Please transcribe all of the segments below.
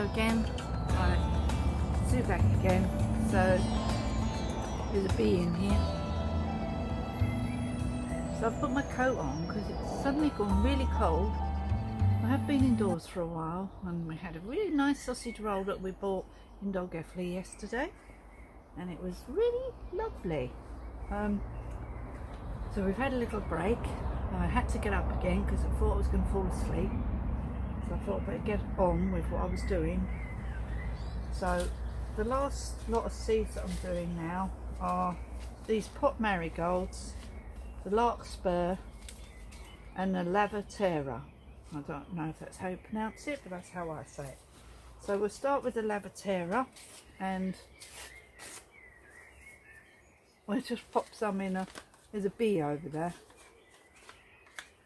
again, right, zoom back again. So there's a bee in here. So I've put my coat on because it's suddenly gone really cold. I have been indoors for a while, and we had a really nice sausage roll that we bought in Dolgeffley yesterday, and it was really lovely. So we've had a little break. I had to get up again because I thought I was going to fall asleep. So I thought I'd better get on with what I was doing. So the last lot of seeds that I'm doing now are these pot marigolds, the larkspur and the lavatera. I don't know if that's how you pronounce it, but that's how I say it. So we'll start with the lavatera, and we'll just pop some in there's a bee over there.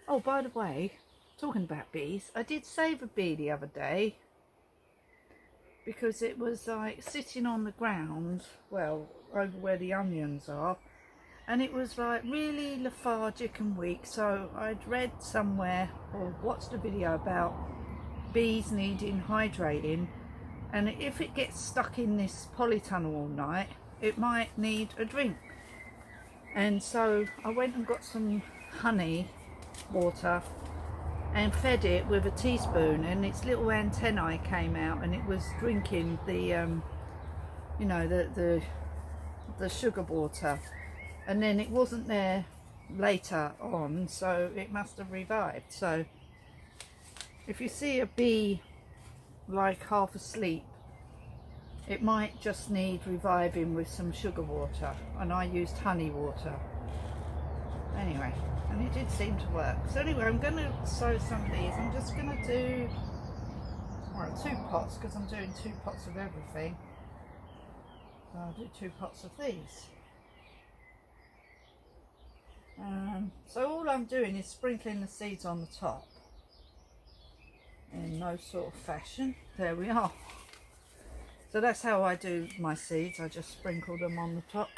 Oh, by the way, talking about bees, I did save a bee the other day because it was like sitting on the ground, well, over where the onions are, and it was like really lethargic and weak. So I'd read somewhere or watched a video about bees needing hydrating, and if it gets stuck in this polytunnel all night, it might need a drink. And so I went and got some honey water and fed it with a teaspoon, and its little antennae came out, and it was drinking the you know, the sugar water, and then it wasn't there later on, so it must have revived. So if you see a bee like half asleep, it might just need reviving with some sugar water, and I used honey water anyway, and it did seem to work. So anyway, I'm going to sow some of these. I'm just going to do, well, 2 pots because I'm doing 2 pots of everything. So I'll do 2 pots of these. So all I'm doing is sprinkling the seeds on the top in no sort of fashion. There we are. So that's how I do my seeds. I just sprinkle them on the top,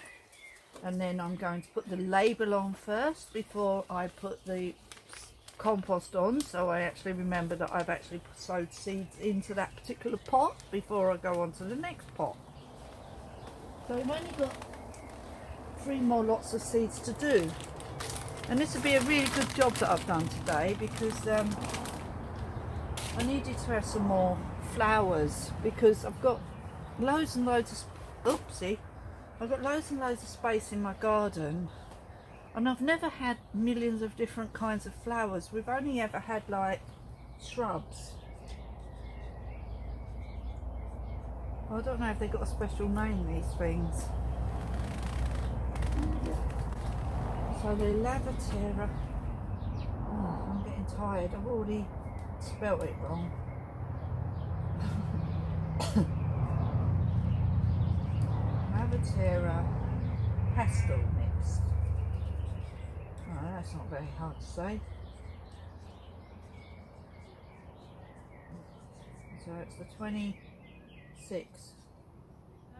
and then I'm going to put the label on first before I put the compost on, so I actually remember that I've actually sowed seeds into that particular pot before I go on to the next pot. So I've only got 3 more lots of seeds to do, and this would be a really good job that I've done today, because I needed to have some more flowers, because I've got loads and loads of I've got loads and loads of space in my garden, and I've never had millions of different kinds of flowers. We've only ever had like shrubs. I don't know if they've got a special name, these things. So the lavatera. Oh, I'm getting tired. I've already spelt it wrong. Lavatera pastel mix. Oh, that's not very hard to say. So it's the 26th.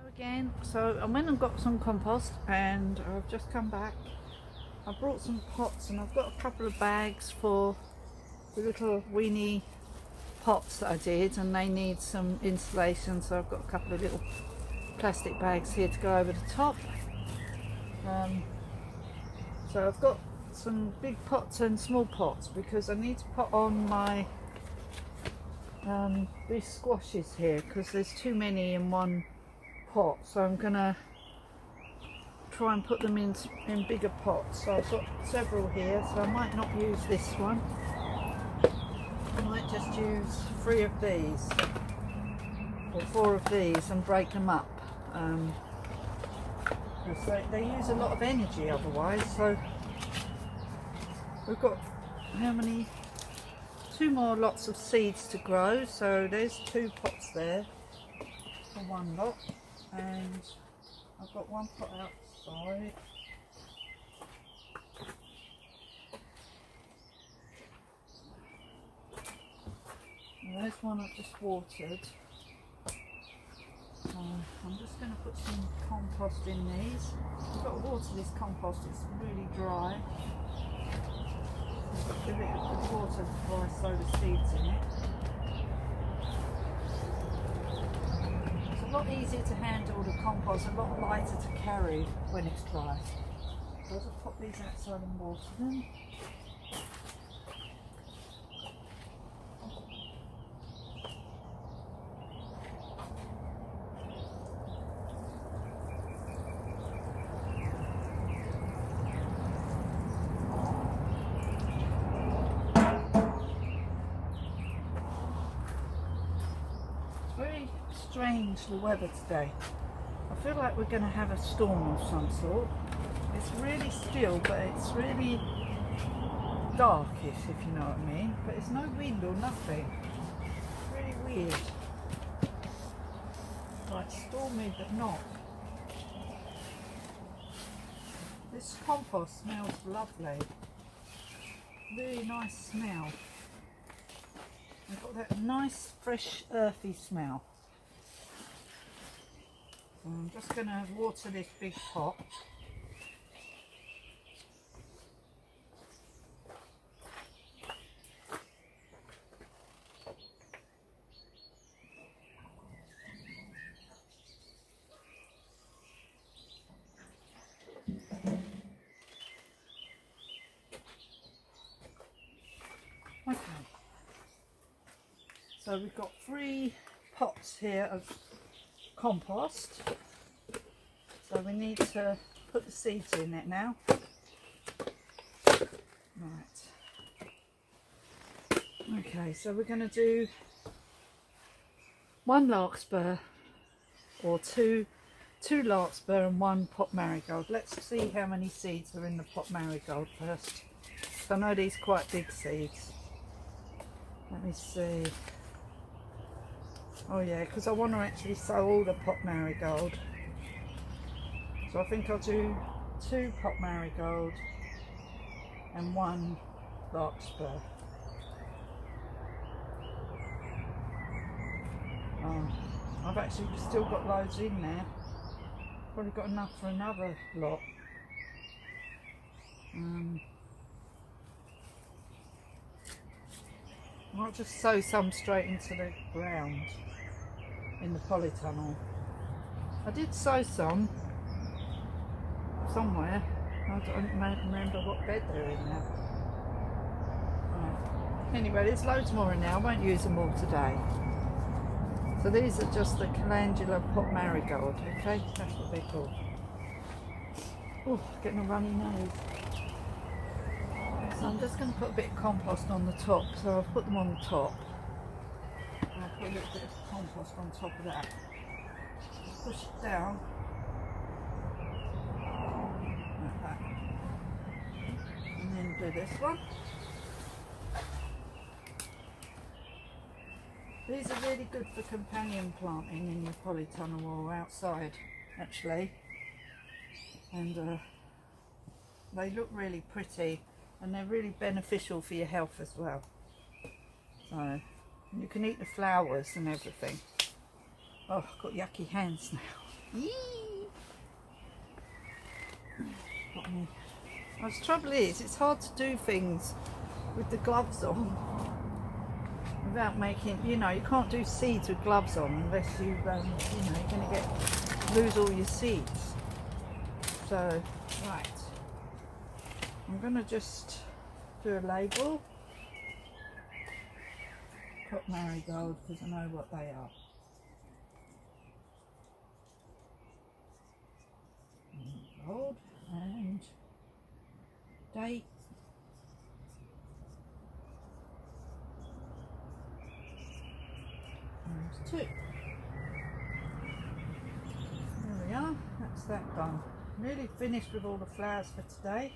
Again, so I went and got some compost, and I've just come back. I brought some pots, and I've got a couple of bags for the little weenie pots that I did, and they need some insulation, so I've got a couple of little plastic bags here to go over the top. So I've got some big pots and small pots because I need to put on my these squashes here, because there's too many in one pot, so I'm gonna try and put them in bigger pots. So I've got several here, so I might not use this one. I might just use 3 of these or 4 of these and break them up, because they use a lot of energy otherwise. So we've got how many? 2 more lots of seeds to grow, so there's 2 pots there for 1 lot, and I've got 1 pot outside. And there's one I've just watered. So I'm just going to put some compost in these. I've got to water this compost, it's really dry. Give it a good water before I sow the seeds in it. a lot easier to handle the compost, a lot lighter to carry when it's dry. So I'll just pop these outside and water them. Very strange, the weather today. I feel like we're going to have a storm of some sort. It's really still, but it's really darkish, if you know what I mean. But it's no wind or nothing. It's really weird. Like stormy, but not. This compost smells lovely. Really nice smell. I've got that nice, fresh, earthy smell. So I'm just going to water this big pot. Okay. So we've got 3 pots here of compost. So we need to put the seeds in it now. Right. Okay, so we're going to do 1 larkspur or two larkspur and 1 pot marigold. Let's see how many seeds are in the pot marigold first. So I know these are quite big seeds. Let me see. Oh yeah, because I want to actually sow all the pot marigold. So I think I'll do 2 pot marigold and 1 larkspur. Oh, I've actually still got loads in there. Probably got enough for another lot. I might just sow some straight into the ground in the polytunnel. I did sow some somewhere. I don't remember what bed they're in now. Right. Anyway, there's loads more in there. I won't use them all today. So these are just the calendula pot marigold, okay? That's what they're called. Oh, getting a runny nose. So I'm just going to put a bit of compost on the top. So I'll put them on the top. And I'll put a little bit of compost on top of that. Just push it down. Like that. And then do this one. These are really good for companion planting in your polytunnel or outside, actually. And they look really pretty. And they're really beneficial for your health as well. So you can eat the flowers and everything. Oh, I've got yucky hands now. Got me. The trouble is, it's hard to do things with the gloves on without making, you know, you can't do seeds with gloves on unless you, you know, you're going to lose all your seeds. So, right. I'm going to just do a label. Pot marigold, because I know what they are. Marigold and date. There's 2. There we are. That's that done. Nearly finished with all the flowers for today.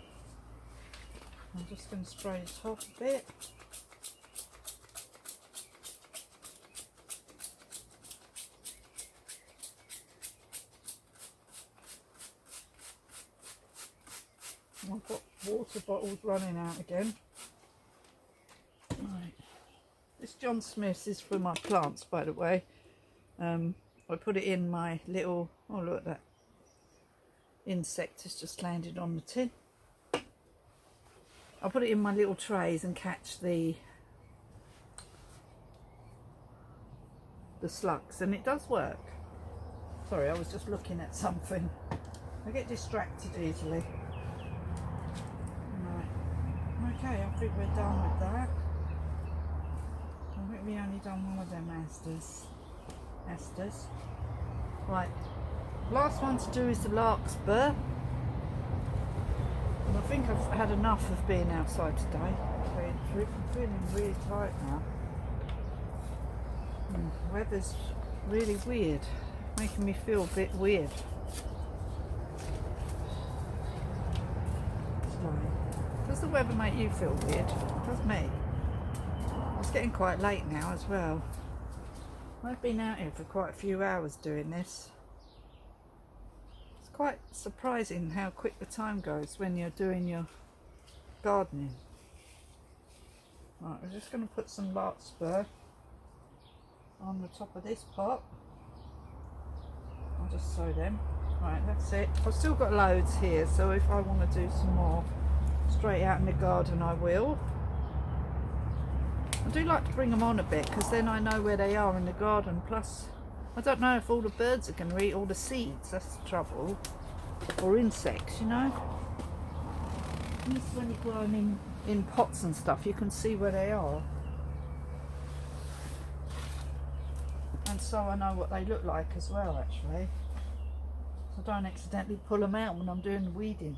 I'm just going to spray the top a bit. I've got water bottles running out again. Right. This John Smith's is for my plants, by the way. I put it in my little, oh look at that. Insect has just landed on the tin. I'll put it in my little trays and catch the slugs, and it does work. Sorry, I was just looking at something. I get distracted easily. Right. Okay, I think we're done with that. I think we only done one of them asters. Right. Last one to do is the larkspur. And I think I've had enough of being outside today. I'm feeling really tight now. The weather's really weird, making me feel a bit weird. Does the weather make you feel weird? It does me. It's getting quite late now as well. I've been out here for quite a few hours doing this. It's quite surprising how quick the time goes when you're doing your gardening. Right, we're just going to put some larkspur on the top of this pot. I'll just sow them. Right, that's it. I've still got loads here, so if I want to do some more straight out in the garden, I will. I do like to bring them on a bit because then I know where they are in the garden. Plus, I don't know if all the birds are going to eat all the seeds. That's the trouble. Or insects, you know. And this is when you grow them in pots and stuff, you can see where they are. And so I know what they look like as well, actually. So I don't accidentally pull them out when I'm doing the weeding.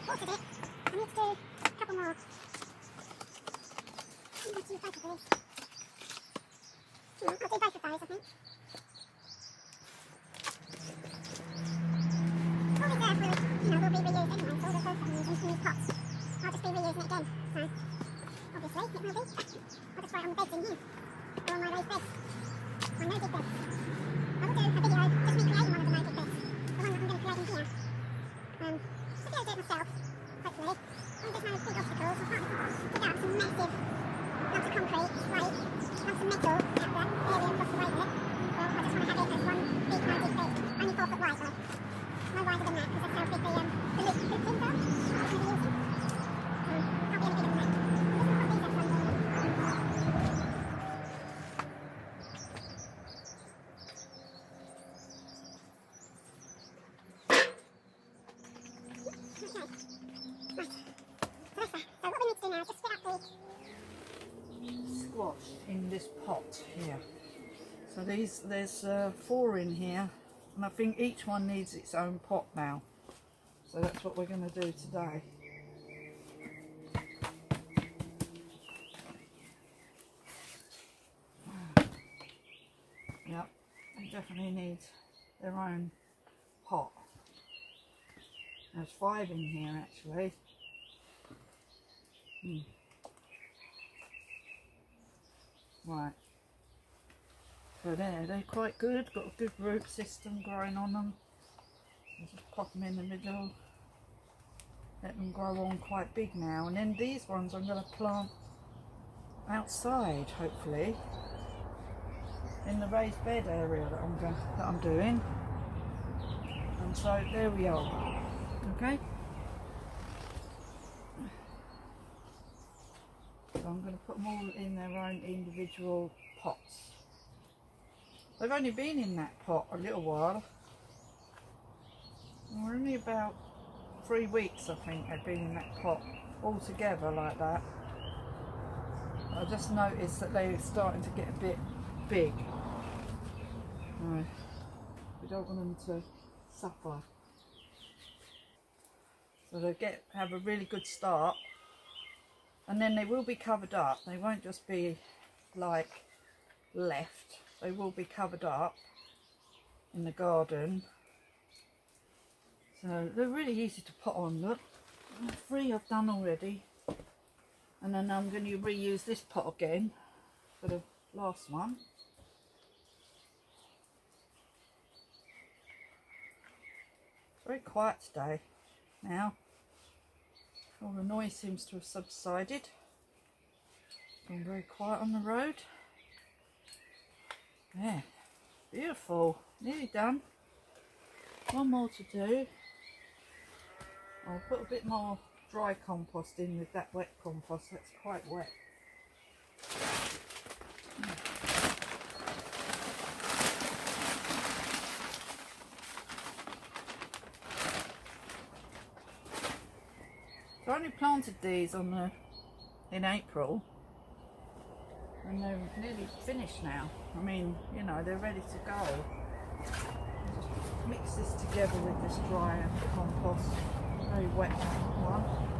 Watered it. I need to do a couple more. I'm going to do both of these. I'll do both of those, I think. All these earth will, will be reused anyway, so all the earth that I'm using to use pots, I'll just be reusing it again. So, obviously, it will be. I'll just throw it on the beds in here, or on my raised beds, my no-dig beds. I will do a video just recreating one of the no-dig beds, the one that I'm going to create in here. I'll be able to do it myself. Hopefully, and there's no big obstacles. I can't dig up some massive lumps of concrete, slate, lumps of metal out the area across the way with it. Well, I just want to have it as one big no-dig bed, only 4 foot wide though. No wider than that because that's how big the loop pins are that I'm going to be using. Can't be any bigger than that. I'm just going to put these at one. Squash in this pot here. So there's 4 in here, and I think each one needs its own pot now. So that's what we're going to do today. Yep, they definitely need their own pot. There's 5 in here actually. Right, so they're quite good, got a good root system growing on them. I'll just pop them in the middle, let them grow on quite big now, and then these ones I'm going to plant outside hopefully in the raised bed area that I'm doing. And so there we are. Okay, so I'm going to put them all in their own individual pots. They've only been in that pot a little while. We're only about 3 weeks I think they've been in that pot all together like that. I just noticed that they're starting to get a bit big. No, we don't want them to suffer. So they have a really good start, and then they will be covered up. They won't just be like left. They will be covered up in the garden. So they're really easy to put on. Look, 3 I've done already, and then I'm going to reuse this pot again for the last one. It's very quiet today now. All the noise seems to have subsided. It's gone very quiet on the road. Yeah, beautiful. Nearly done. One more to do. I'll put a bit more dry compost in with that wet compost. That's quite wet. So I only planted these in April, and they're nearly finished now. I mean, you know, they're ready to go. Just mix this together with this dry compost. Very wet one.